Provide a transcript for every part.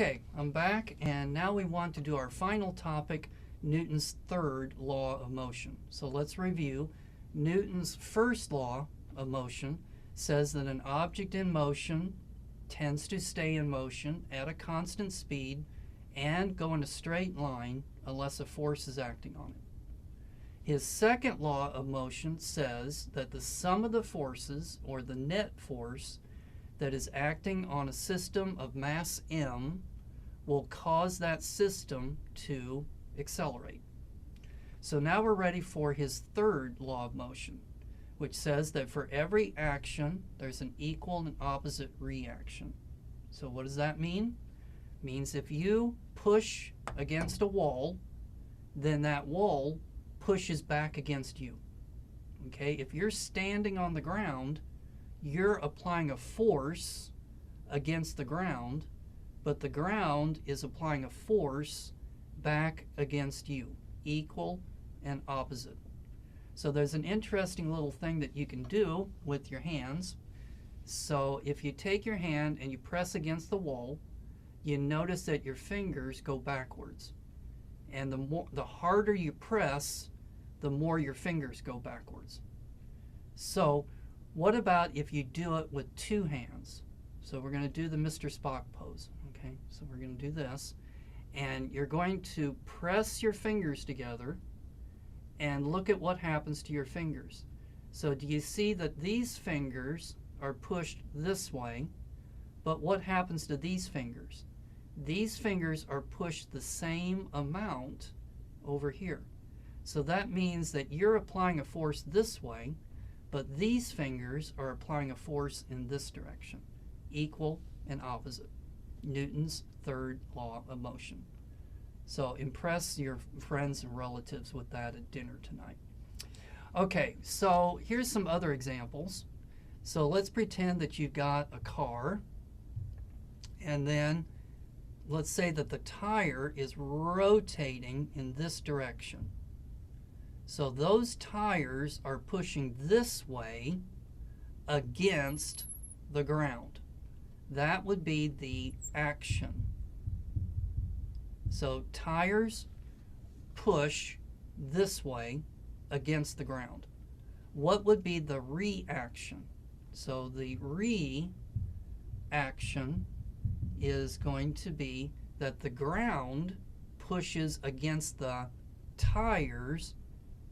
Okay, I'm back, and now we want to do our final topic, Newton's third law of motion. So let's review. Newton's first law of motion says that an object in motion tends to stay in motion at a constant speed and go in a straight line unless a force is acting on it. His second law of motion says that the sum of the forces, or the net force, that is acting on a system of mass m will cause that system to accelerate. So now we're ready for his third law of motion, which says that for every action there's an equal and opposite reaction. So what does that mean? It means if you push against a wall, then that wall pushes back against you. Okay, if you're standing on the ground, you're applying a force against the ground, but the ground is applying a force back against you, equal and opposite. So there's an interesting little thing that you can do with your hands. So if you take your hand and you press against the wall, you notice that your fingers go backwards. And the harder you press, the more your fingers go backwards. So what about if you do it with two hands? So we're going to do the Mr. Spock pose. Okay, so we're going to do this. And you're going to press your fingers together and look at what happens to your fingers. So do you see that these fingers are pushed this way, but what happens to these fingers? These fingers are pushed the same amount over here. So that means that you're applying a force this way, but these fingers are applying a force in this direction, equal and opposite. Newton's third law of motion. So impress your friends and relatives with that at dinner tonight. Okay, so here's some other examples. So let's pretend that you've got a car, and then let's say that the tire is rotating in this direction. So those tires are pushing this way against the ground. That would be the action. So tires push this way against the ground. What would be the reaction? So the reaction is going to be that the ground pushes against the tires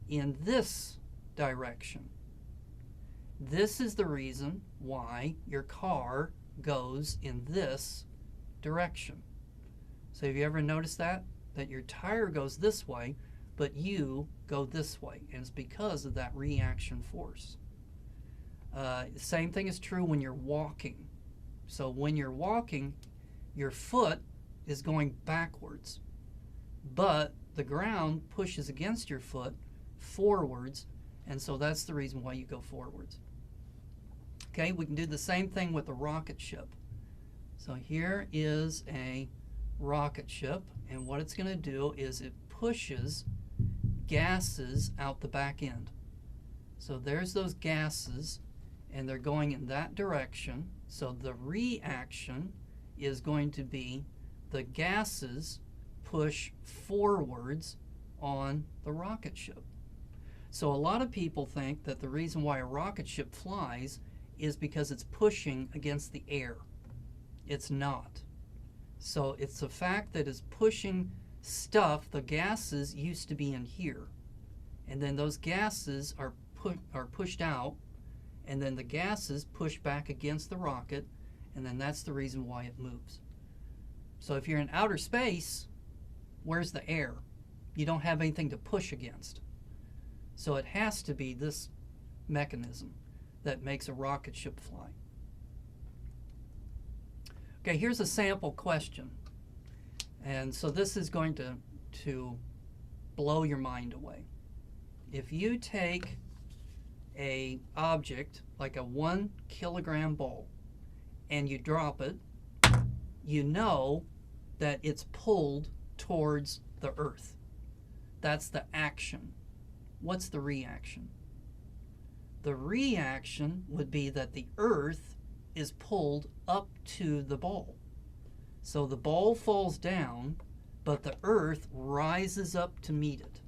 in this direction. This is the reason why your car goes in this direction. So have you ever noticed that? That your tire goes this way, but you go this way, and it's because of that reaction force. The same thing is true when you're walking. So when you're walking, your foot is going backwards, but the ground pushes against your foot forwards, and so that's the reason why you go forwards. Okay, we can do the same thing with a rocket ship. So here is a rocket ship, and what it's going to do is it pushes gases out the back end. So there's those gases, and they're going in that direction. So the reaction is going to be the gases push forwards on the rocket ship. So a lot of people think that the reason why a rocket ship flies is because it's pushing against the air. It's not. So it's the fact that it's pushing stuff. The gases used to be in here, and then those gases are pushed out, and then the gases push back against the rocket, and then that's the reason why it moves. So if you're in outer space, where's the air? You don't have anything to push against. So it has to be this mechanism that makes a rocket ship fly. Okay, here's a sample question. And so this is going to blow your mind away. If you take a object like a 1 kilogram ball and you drop it, you know that it's pulled towards the earth. That's the action. What's the reaction? The reaction would be that the earth is pulled up to the ball. So the ball falls down, but the earth rises up to meet it.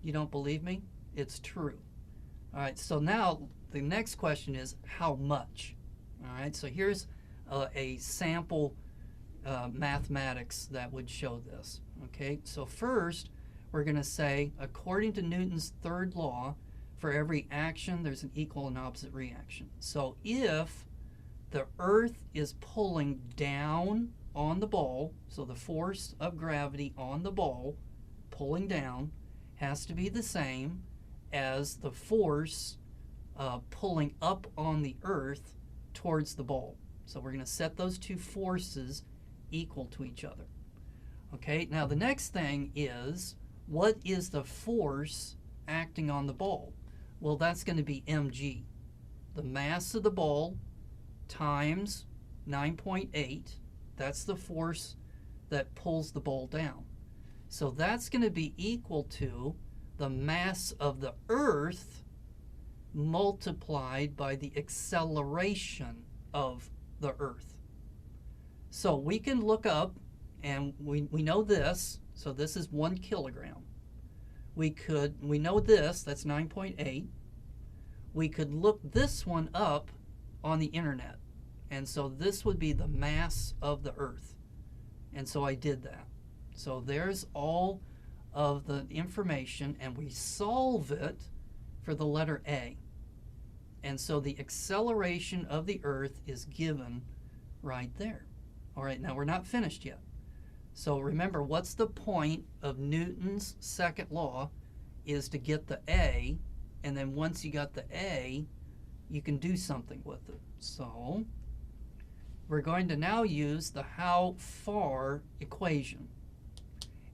You don't believe me? It's true. All right, so now the next question is how much? All right, so here's a sample mathematics that would show this. Okay, so first we're going to say, according to Newton's third law, for every action there's an equal and opposite reaction. So if the earth is pulling down on the ball, so the force of gravity on the ball pulling down has to be the same as the force pulling up on the earth towards the ball. So we're going to set those two forces equal to each other. Okay, now the next thing is, what is the force acting on the ball? Well, that's going to be mg. The mass of the ball times 9.8, that's the force that pulls the ball down. So that's going to be equal to the mass of the earth multiplied by the acceleration of the earth. So we can look up, and we know this, so this is 1 kilogram. We know this, that's 9.8. We could look this one up on the internet, and so this would be the mass of the earth. And so I did that. So there's all of the information, and we solve it for the letter A. And so the acceleration of the earth is given right there. All right, now we're not finished yet. So remember, what's the point of Newton's second law is to get the A, and then once you got the A, you can do something with it. So we're going to now use the how far equation.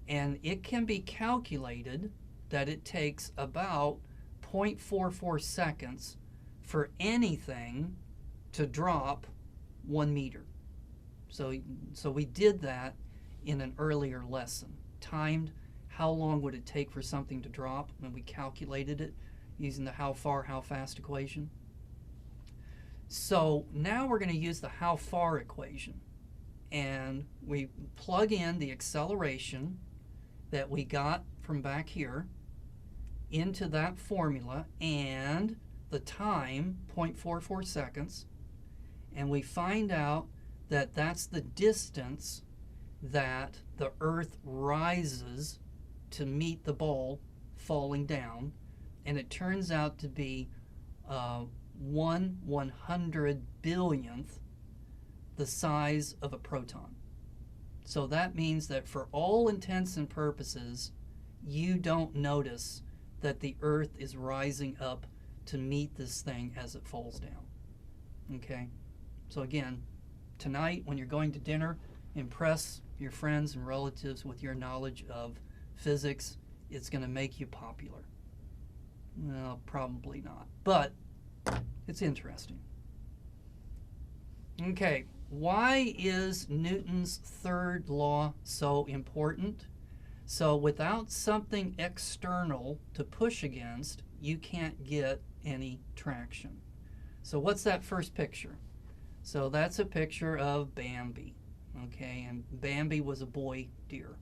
And it can be calculated that it takes about 0.44 seconds for anything to drop 1 meter. So we did that in an earlier lesson. Timed how long would it take for something to drop, and we calculated it using the how far, how fast equation. So now we're going to use the how far equation, and we plug in the acceleration that we got from back here into that formula and the time, 0.44 seconds, and we find out that that's the distance that the earth rises to meet the ball falling down, and it turns out to be 1/100 billionth the size of a proton. So that means that for all intents and purposes, you don't notice that the earth is rising up to meet this thing as it falls down. Okay? So again, tonight when you're going to dinner, impress your friends and relatives with your knowledge of physics. It's going to make you popular. Well, probably not, but it's interesting. Okay, why is Newton's third law so important? So without something external to push against, you can't get any traction. So what's that first picture? So that's a picture of Bambi. Okay, and Bambi was a boy deer.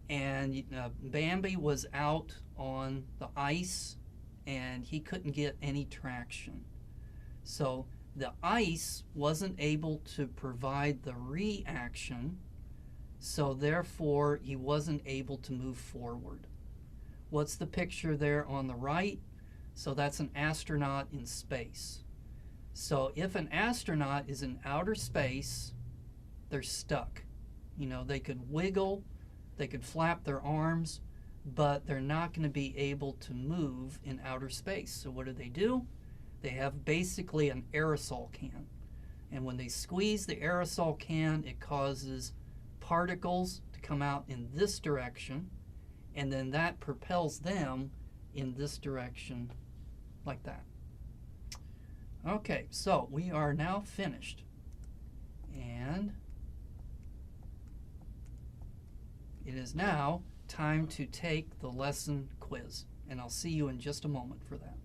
And Bambi was out on the ice, and he couldn't get any traction. So the ice wasn't able to provide the reaction, so therefore he wasn't able to move forward. What's the picture there on the right? So that's an astronaut in space. So if an astronaut is in outer space, they're stuck. You know, they could wiggle, they could flap their arms, but they're not going to be able to move in outer space. So what do? They have basically an aerosol can. And when they squeeze the aerosol can, it causes particles to come out in this direction, and then that propels them in this direction like that. Okay, so we are now finished. And it is now time to take the lesson quiz, and I'll see you in just a moment for that.